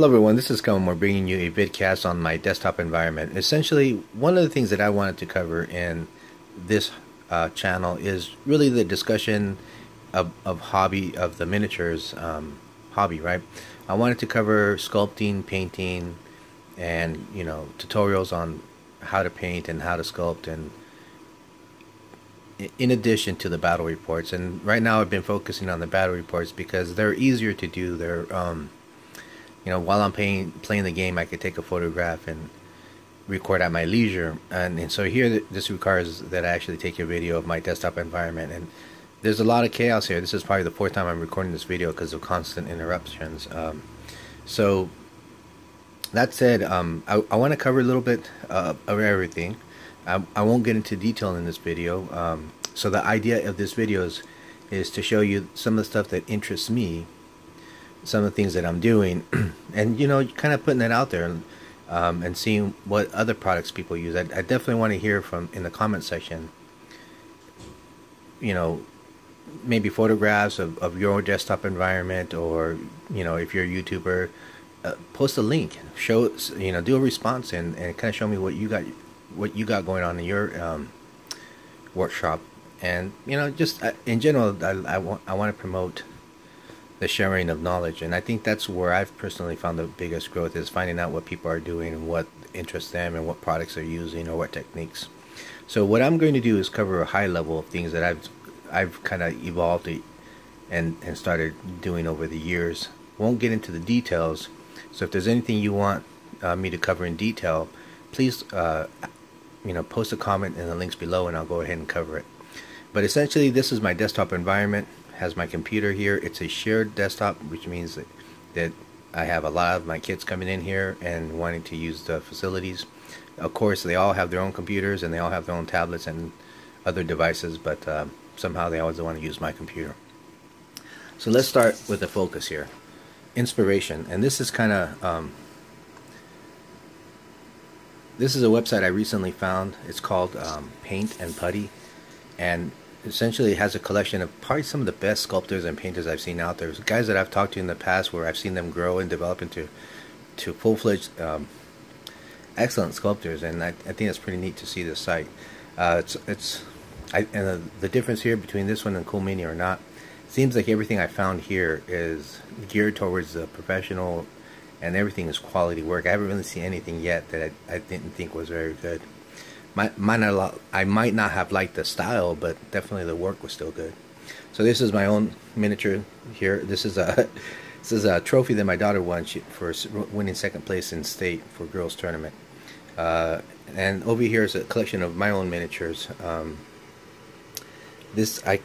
Hello everyone, this is We're bringing you a vidcast on my desktop environment. Essentially, one of the things that I wanted to cover in this channel is really the discussion of the miniatures hobby, right? I wanted to cover sculpting, painting, and tutorials on how to paint and how to sculpt, and in addition to the battle reports. And right now I've been focusing on the battle reports because they're easier to do. They're while I'm playing the game, I could take a photograph and record at my leisure. And so here, this requires that I actually take a video of my desktop environment. And there's a lot of chaos here. This is probably the fourth time I'm recording this video because of constant interruptions. So that said, I want to cover a little bit of everything. I won't get into detail in this video. So the idea of this video is to show you some of the stuff that interests me, some of the things that I'm doing, and kind of putting that out there, and seeing what other products people use. I definitely want to hear from in the comment section, maybe photographs of your desktop environment, or if you're a YouTuber, post a link, show do a response, and kind of show me what you got going on in your workshop. And just in general, I want to promote the sharing of knowledge, and I think that's where I've personally found the biggest growth, is finding out what people are doing and what interests them and what products they're using or what techniques. So what I'm going to do is cover a high level of things that I've kind of evolved and started doing over the years. Won't get into the details, so if there's anything you want me to cover in detail, please post a comment in the links below and I'll go ahead and cover it. But essentially, this is my desktop environment. Has my computer here. It's a shared desktop, which means that I have a lot of my kids coming in here and wanting to use the facilities. Of course, they all have their own computers and they all have their own tablets and other devices, but somehow they always want to use my computer. So let's start with the focus here. Inspiration. And this is kind of this is a website I recently found. It's called Paint and Putty, and essentially it has a collection of probably some of the best sculptors and painters I've seen out there. There's guys that I've talked to in the past where I've seen them grow and develop into full-fledged excellent sculptors, and I think it's pretty neat to see this site. The difference here between this one and Cool Mini or not, seems like everything I found here is geared towards the professional, and everything is quality work. I haven't really seen anything yet that I didn't think was very good. I might not have liked the style, but definitely the work was still good. So this is my own miniature here. This is a trophy that my daughter won for winning second place in state for girls tournament. And over here is a collection of my own miniatures. I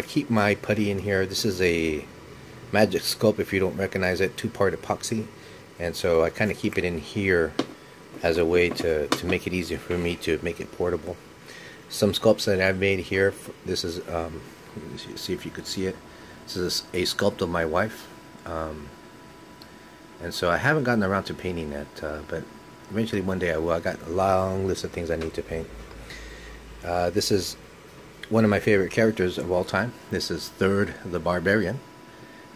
keep my putty in here. This is a Magic Sculpt, if you don't recognize it, 2-part epoxy, and so I kind of keep it in here as a way to make it easier for me to make it portable. Some sculpts that I've made here. This is see if you could see it. This is a sculpt of my wife, and so I haven't gotten around to painting that, but eventually one day I will. I got a long list of things I need to paint. This is one of my favorite characters of all time. This is Third the Barbarian,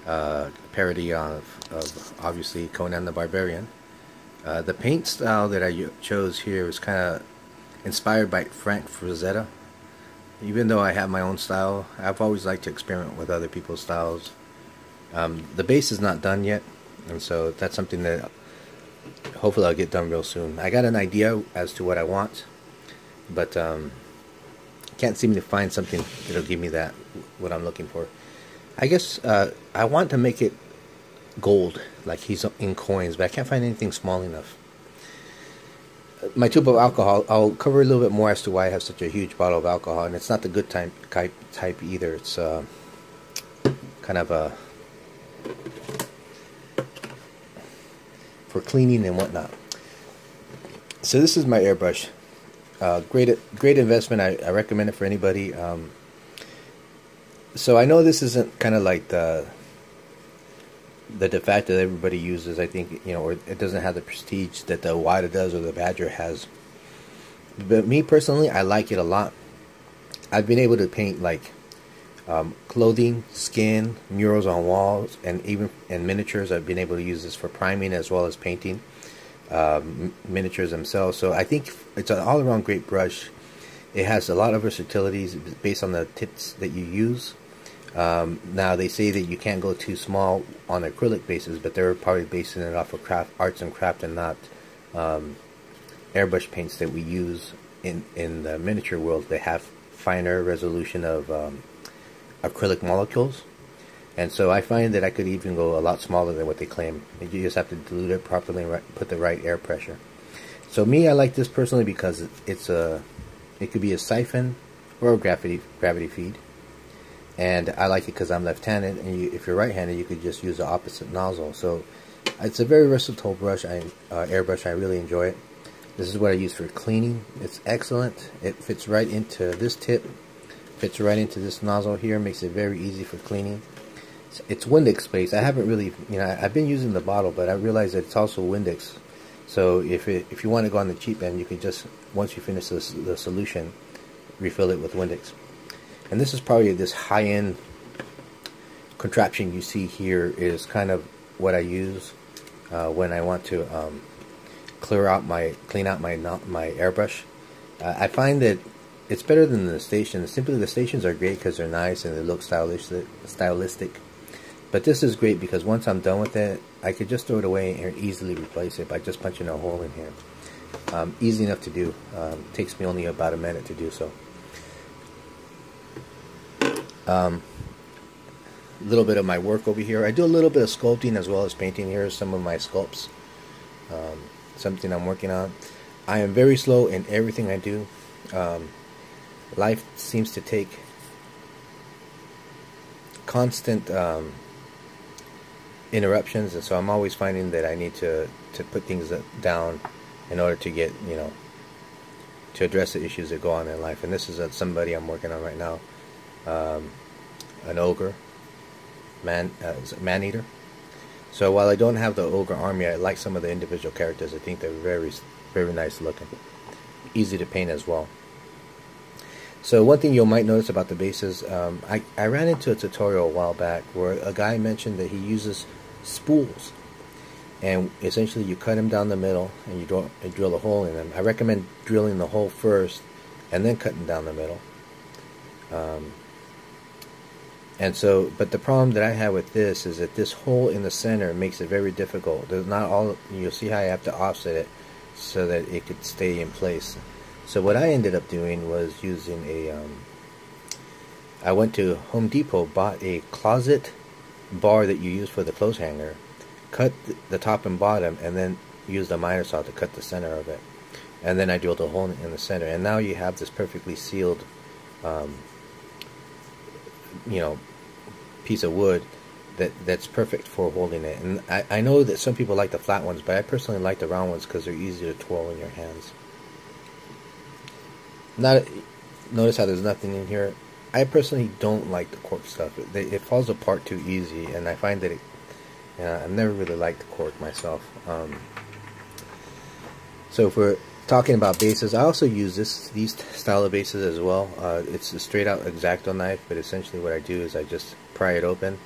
parody of obviously Conan the Barbarian. The paint style that I chose here was kind of inspired by Frank Frazetta. Even though I have my own style, I've always liked to experiment with other people's styles. The base is not done yet, and so that's something that hopefully I'll get done real soon. I got an idea as to what I want, but can't seem to find something that'll give me what I'm looking for. I guess I want to make it gold, like he's in coins, but I can't find anything small enough. My tube of alcohol, I'll cover a little bit more as to why I have such a huge bottle of alcohol, and it's not the good type either. It's kind of for cleaning and whatnot. So this is my airbrush. Great investment. I recommend it for anybody. So I know this isn't kind of like the de facto that everybody uses. I think, or it doesn't have the prestige that the Wada does or the Badger has. But me personally, I like it a lot. I've been able to paint like Clothing, skin, murals on walls, and even in miniatures. I've been able to use this for priming as well as painting miniatures themselves. So I think it's an all-around great brush. It has a lot of versatilities based on the tips that you use. Now they say that you can't go too small on acrylic bases, but they're probably basing it off of arts and craft and not airbrush paints that we use in the miniature world. They have finer resolution of acrylic molecules, and so I find that I could even go a lot smaller than what they claim. You just have to dilute it properly and put the right air pressure. So me, I like this personally because it could be a siphon or a gravity feed, and I like it because I'm left-handed, and if you're right-handed, you could just use the opposite nozzle. So it's a very versatile brush, airbrush. I really enjoy it. This is what I use for cleaning. It's excellent. It fits right into this tip. Fits right into this nozzle here, makes it very easy for cleaning. It's Windex based. I haven't really, I've been using the bottle, but I realized that it's also Windex. So if you want to go on the cheap end, you can just, once you finish the solution, refill it with Windex. And this is probably this high-end contraption you see here is kind of what I use when I want to clean out my airbrush. I find that it's better than the stations. Simply, the stations are great because they're nice and they look stylistic. But this is great because once I'm done with it, I could just throw it away and easily replace it by just punching a hole in here. Easy enough to do. Takes me only about a minute to do so. Little bit of my work over here. I do a little bit of sculpting as well as painting. Here are some of my sculpts. Something I'm working on. I am very slow in everything I do. Life seems to take constant interruptions, and so I'm always finding that I need to put things down in order to get, to address the issues that go on in life. And this is somebody I'm working on right now, an ogre, man-eater. So while I don't have the ogre army, I like some of the individual characters. I think they're very, very nice looking, easy to paint as well. So one thing you might notice about the bases, I ran into a tutorial a while back where a guy mentioned that he uses spools, and essentially you cut them down the middle and you drill a hole in them. I recommend drilling the hole first and then cutting down the middle. And so, but the problem that I have with this is that this hole in the center makes it very difficult. There's not all, you'll see how I have to offset it so that it could stay in place. So what I ended up doing was using I went to Home Depot, bought a closet bar that you use for the clothes hanger, cut the top and bottom, and then used a miter saw to cut the center of it. And then I drilled a hole in the center, and now you have this perfectly sealed piece of wood that's perfect for holding it. And I know that some people like the flat ones, but I personally like the round ones because they're easy to twirl in your hands. Notice how there's nothing in here. I personally don't like the cork stuff. It falls apart too easy, and I find that I've never really liked the cork myself. So if we're talking about bases, I also use these style of bases as well. It's a straight out X-Acto knife, but essentially what I do is I just pry it open,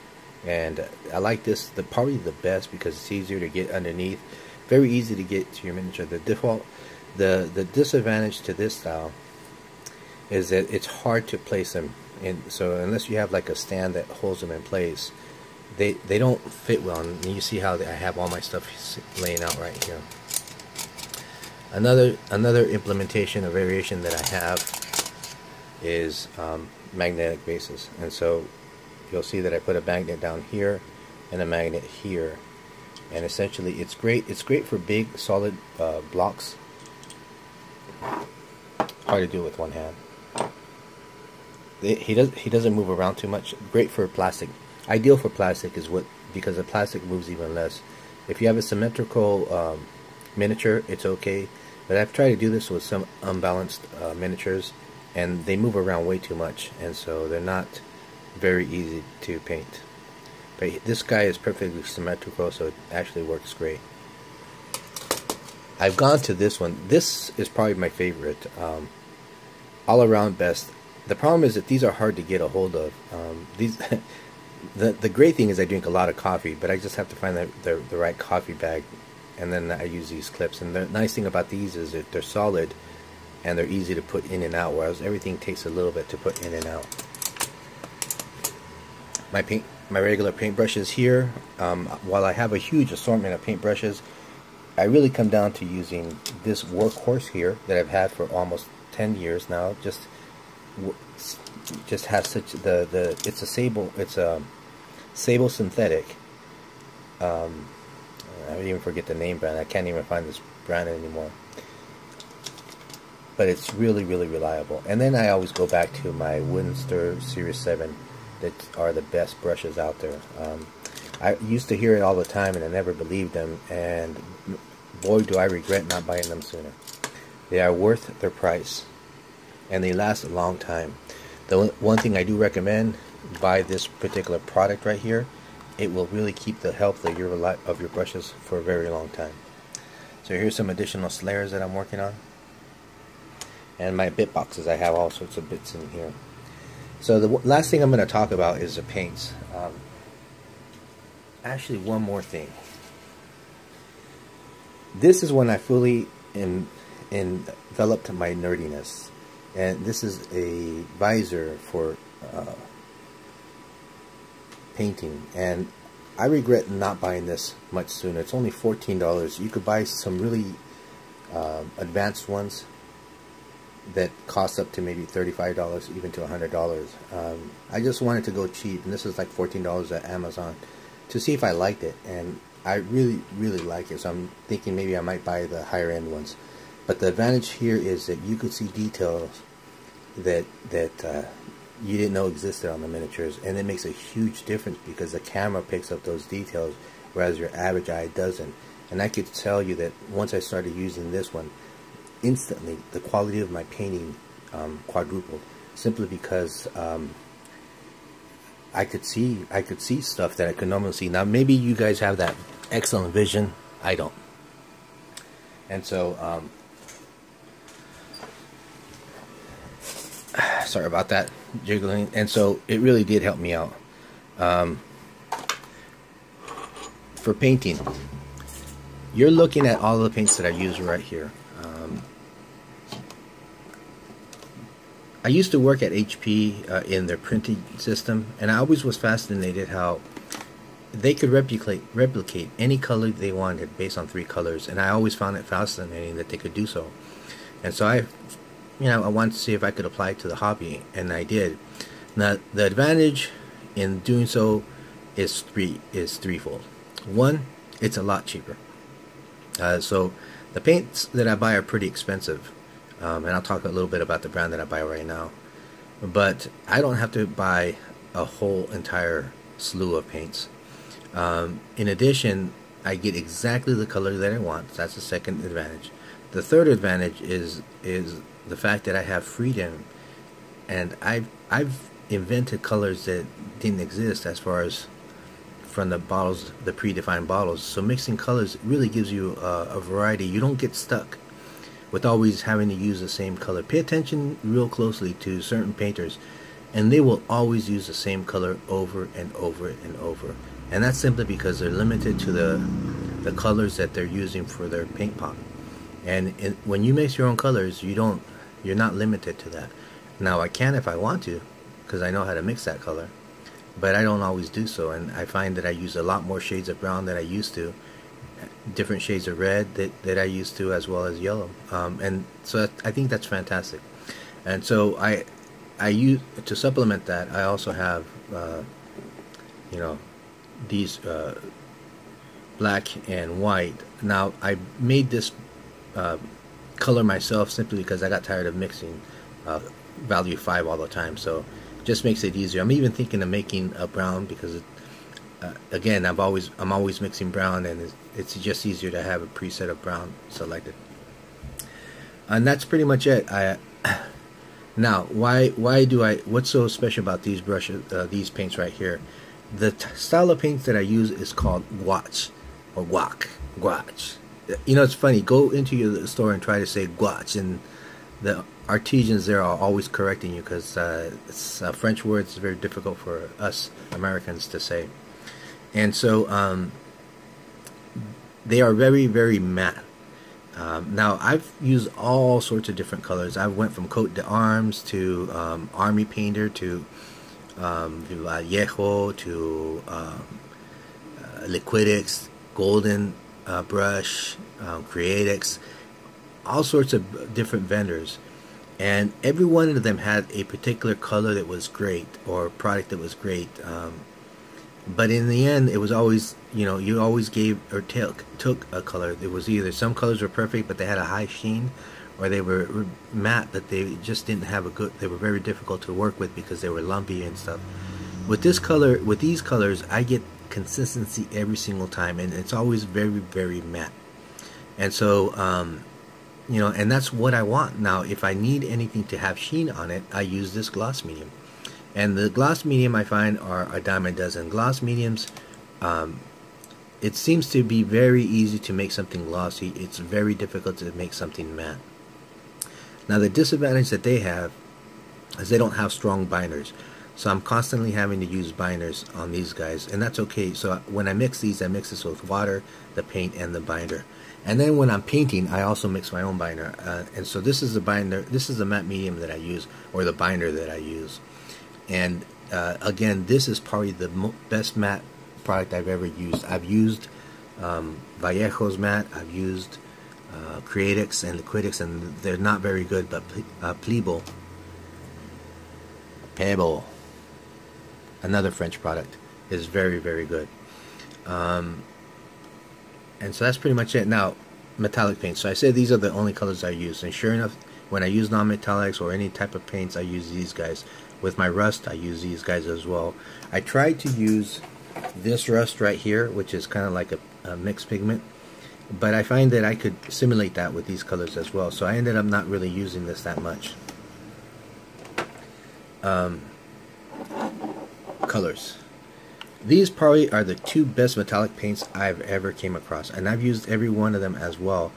and I like this probably the best because it's easier to get underneath, very easy to get to your miniature. The disadvantage to this style is that it's hard to place them in. So unless you have like a stand that holds them in place, they don't fit well. And you see how I have all my stuff laying out right here. Another implementation or variation that I have is magnetic bases, and so you'll see that I put a magnet down here and a magnet here, and essentially it's great. It's great for big solid blocks. Hard to do with one hand. He doesn't move around too much. Great for plastic. Ideal for plastic because the plastic moves even less. If you have a symmetrical miniature, it's okay. But I've tried to do this with some unbalanced miniatures, and they move around way too much, and so they're not very easy to paint. But this guy is perfectly symmetrical, so it actually works great. I've gone to this one. This is probably my favorite. All around best The problem is that these are hard to get a hold of. These the great thing is I drink a lot of coffee, but I just have to find the right coffee bag, and then I use these clips. And the nice thing about these is that they're solid and they're easy to put in and out, whereas everything takes a little bit to put in and out. My regular paintbrushes here, while I have a huge assortment of paintbrushes, I really come down to using this workhorse here that I've had for almost 10 years now. Just has such it's a sable synthetic. I would even forget the name brand. I can't even find this brand anymore. But it's really, really reliable. And then I always go back to my Wooden Stir Series 7 that are the best brushes out there. I used to hear it all the time and I never believed them, and boy do I regret not buying them sooner. They are worth their price and they last a long time. The one thing I do recommend, buy this particular product right here. It will really keep the health of your brushes for a very long time. So here's some additional slayers that I'm working on. And my bit boxes, I have all sorts of bits in here. So the last thing I'm going to talk about is the paints. Actually, one more thing. This is when I fully enveloped my nerdiness. And this is a visor for painting. And I regret not buying this much sooner. It's only $14. You could buy some really advanced ones that cost up to maybe $35, even to $100. I just wanted to go cheap, and this is like $14 at Amazon, to see if I liked it, and I really, really like it. So I'm thinking maybe I might buy the higher end ones. But the advantage here is that you could see details that you didn't know existed on the miniatures, and it makes a huge difference because the camera picks up those details, whereas your average eye doesn't. And I could tell you that once I started using this one, instantly the quality of my painting quadrupled, simply because I could see stuff that I could normally see. Now maybe you guys have that excellent vision, I don't. And so sorry about that jiggling. And so it really did help me out for painting. You're looking at all the paints that I use right here. I used to work at HP in their printing system, and I always was fascinated how they could replicate any color they wanted based on 3 colors, and I always found it fascinating that they could do so. And so I wanted to see if I could apply it to the hobby, and I did. Now the advantage in doing so is threefold. One, it's a lot cheaper. So the paints that I buy are pretty expensive. And I'll talk a little bit about the brand that I buy right now. But I don't have to buy a whole entire slew of paints. In addition, I get exactly the color that I want. That's the second advantage. The third advantage is the fact that I have freedom, and I've invented colors that didn't exist as far as from the bottles, the predefined bottles. So mixing colors really gives you a variety. You don't get stuck with always having to use the same color. Pay attention real closely to certain painters, and they will always use the same color over and over and over. And that's simply because they're limited to the colors that they're using for their paint pot. And when you mix your own colors, you're not limited to that. Now I can if I want to, because I know how to mix that color, but I don't always do so. And I find that I use a lot more shades of brown than I used to, different shades of red that I used to, as well as yellow. And so I think that's fantastic. And so I use, to supplement that, I also have these black and white. Now I made this color myself simply because I got tired of mixing value 5 all the time, so it just makes it easier. I'm even thinking of making a brown because again, I'm always mixing brown, and it's just easier to have a preset of brown selected. And that's pretty much it. Now what's so special about these brushes, these paints right here? The style of paints that I use is called gouache, or gouache. You know, it's funny, go into your store and try to say gouache, and the artisans there are always correcting you, because it's French words, very difficult for us Americans to say. And so they are very, very matte. Now I've used all sorts of different colors. I went from Coat d'Arms to Army Painter to Vallejo to Liquidix, Golden Brush, Creatix, all sorts of different vendors, and every one of them had a particular color that was great, or product that was great. But in the end, it was always, you always gave or took a color. It was either some colors were perfect but they had a high sheen, or they were matte but they just didn't have a good. They were very difficult to work with because they were lumpy and stuff. With this color, with these colors, I get consistency every single time, and it's always very, very matte. And so, and that's what I want. Now, if I need anything to have sheen on it, I use this gloss medium. And the gloss medium I find are a dime a dozen. Gloss mediums, it seems to be very easy to make something glossy. It's very difficult to make something matte. Now, the disadvantage that they have is they don't have strong binders. So I'm constantly having to use binders on these guys, and that's okay. So when I mix these, I mix this with water, the paint, and the binder. And then when I'm painting, I also mix my own binder. And so this is the binder. This is the matte medium that I use, or the binder that I use. And again, this is probably the best matte product I've ever used. I've used Vallejo's matte. I've used Creatix and Liquidix, and they're not very good. But Pebble, another French product, is very, very good. And so that's pretty much it. Now, metallic paints. So I said these are the only colors I use, and sure enough, when I use non-metallics or any type of paints, I use these guys. With my rust, I use these guys as well. I tried to use this rust right here, which is kind of like a mixed pigment, but I find that I could simulate that with these colors as well, so I ended up not really using this that much. Colors. These probably are the two best metallic paints I've ever came across, and I've used every one of them as well.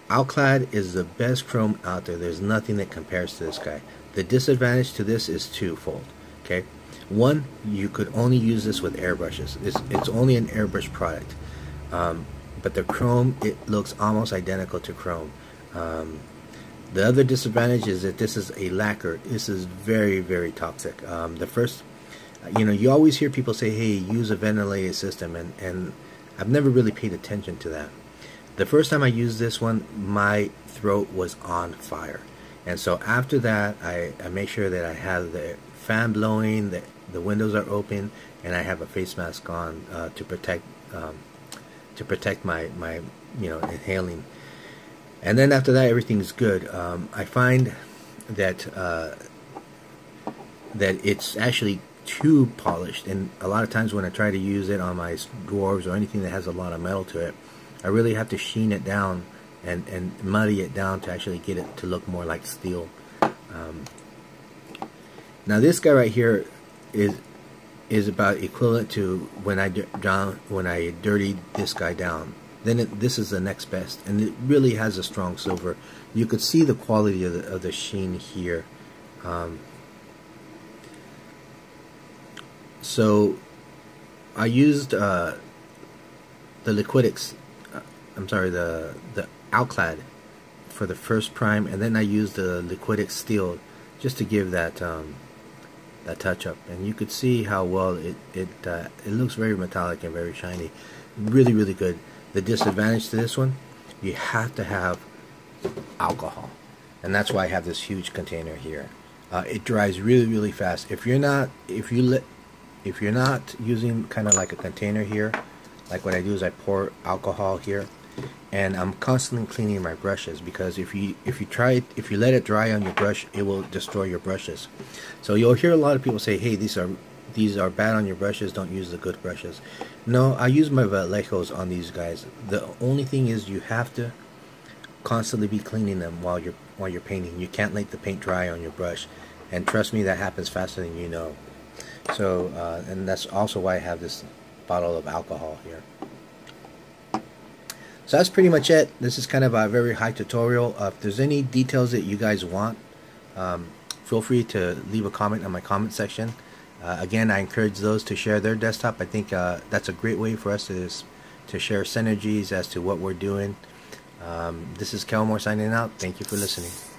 Alclad is the best chrome out there. There's nothing that compares to this guy. The disadvantage to this is twofold. Okay, one, you could only use this with airbrushes. It's only an airbrush product, but the chrome, it looks almost identical to chrome. The other disadvantage is that this is a lacquer. This is very, very toxic. The first, you always hear people say, hey, use a ventilated system, and I've never really paid attention to that. The first time I used this one, my throat was on fire. And so after that, I make sure that I have the fan blowing, the windows are open, and I have a face mask on to protect my inhaling. And then after that, everything's good. I find that that it's actually too polished, and a lot of times when I try to use it on my dwarves or anything that has a lot of metal to it, I really have to sheen it down and muddy it down to actually get it to look more like steel. Now this guy right here is about equivalent to when I dirtied this guy down. Then this is the next best, and it really has a strong silver. You could see the quality of the sheen here. So I used the Liquidix. I'm sorry, the Alclad for the first prime, and then I used the Liquidix Steel just to give that that touch up. And you could see how well it looks very metallic and very shiny. Really, really good. The disadvantage to this one, you have to have alcohol, and that's why I have this huge container here. It dries really, really fast. If you're not using kind of like a container here, like what I do is I pour alcohol here, and I'm constantly cleaning my brushes, because if you let it dry on your brush, it will destroy your brushes. So you'll hear a lot of people say, hey, these are bad on your brushes, don't use the good brushes. No, I use my Vallejos on these guys. The only thing is you have to constantly be cleaning them while you're painting. You can't let the paint dry on your brush, and trust me, that happens faster than you know. So and that's also why I have this bottle of alcohol here. So that's pretty much it. This is kind of a very high tutorial. If there's any details that you guys want, feel free to leave a comment on my comment section. Again, I encourage those to share their desktop. I think that's a great way for us to share synergies as to what we're doing. This is Kelmore signing out. Thank you for listening.